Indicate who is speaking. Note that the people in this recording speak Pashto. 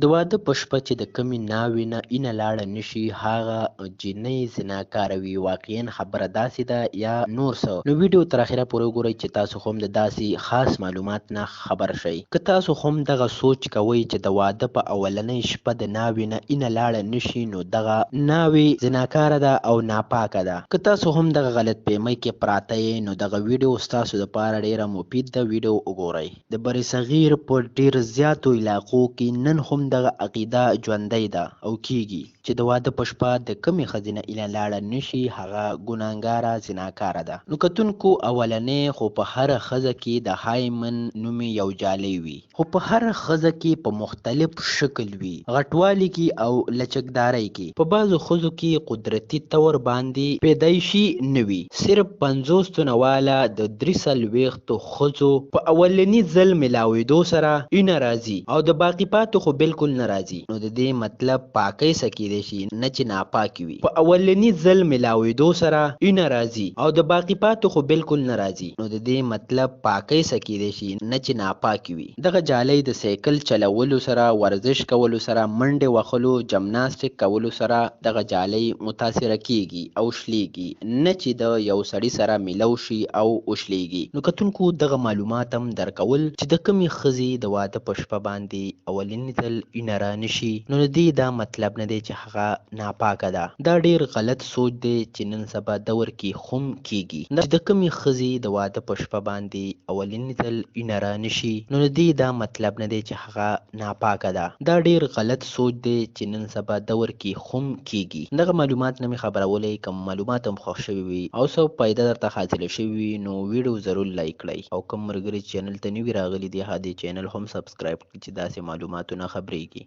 Speaker 1: د واده په شپه چې د کومې ناوې نه اینه لاړه نشي هغه جینۍ زناکاره وي. واقعا خبره داسې ده یا نور څه؟ نو ویډیو تر اخره پورې وګورئ چې تاسو هم د داسې خاص معلومات نه خبر شئ. که تاسو هم دغه سوچ کوئ چې د واده په اولنۍ شپه د ناوې نه اینه لاړه نشي نو دغه ناوې زناکاره ده او ناپاکه ده. که تاسو هم دغه غلط فهمۍ کې پراته یې نو دغه ویډیو ستاسو لپاره ډیره مفید ده. ویډیو وګورئ. د بر صغیر په ډیر زیاتو علاقو کې نن هم دغه عقیده ژوندۍ ده او کیږي چې د واده په شپه د کمې ښځې نه اینه لاړه نشي هغه ګناهګاره زناکاره ده. نو کتونکو اولنۍ خو په هره ښځه کې د هایمن نومې یو جالۍ وي، خو په هره ښځه کې په مختلف شکل وي، غټوالي کې او لچکدارۍ کې. په بعضو ښځو کې قدرتي طور باندې پیدایشي نه وي. صرف 50 تنه واله د 43 ښځو په اولني ځل ملاوېدو سره اینه راځي او د باقي پاتو خو بالکل نه راځي. نو د دې مطلب پاکۍ څه کیدای شي نه چې ناپاکي وي. په اولني ځل ملاوېدو سره اینه راځي او د باقي پاتو خو بالکل نه راځي. نو د دې مطلب پاکۍ څه کیدای شي نه چې ناپاکي وي. دغه جالۍ د سایکل چلولو سره، ورزش کولو سره، منډې وهلو، جمناستیک کولو سره دغه جالۍ متاثره کیږي او شلیږي، نه چې د یو سړي سره میلو شي او وشلیږي. نو کتونکو دغه معلومات هم درکول چې د کمې ښځې د واده په شپه باندې اولني ځل اینه رانشي نو د دې دا مطلب نه دی چې هغه ناپاکه ده. دا ډیر غلط سوچ دی چې نن سبا دور کې هم کیږي چې د کمې ښځې د واده په شپه باندې اولني ځل اینه رانشي نو د دې دا مطلب نه دی چې هغه ناپاکه ده. دا ډیر غلط سوچ دی چې نن سبا دور کې هم کیږي. دغه معلومات نه مې خبرولې. کوم معلومات هم خوښ شوي وي او څه فایده درته حاصله شوي وي نو ویډیو ضرور لایک کړئ او کوم ملګري چینل ته نوي راغلي دي هغه دې چینل هم سبسکرایب کړي چې داسې معلوماتونه خبرېږي.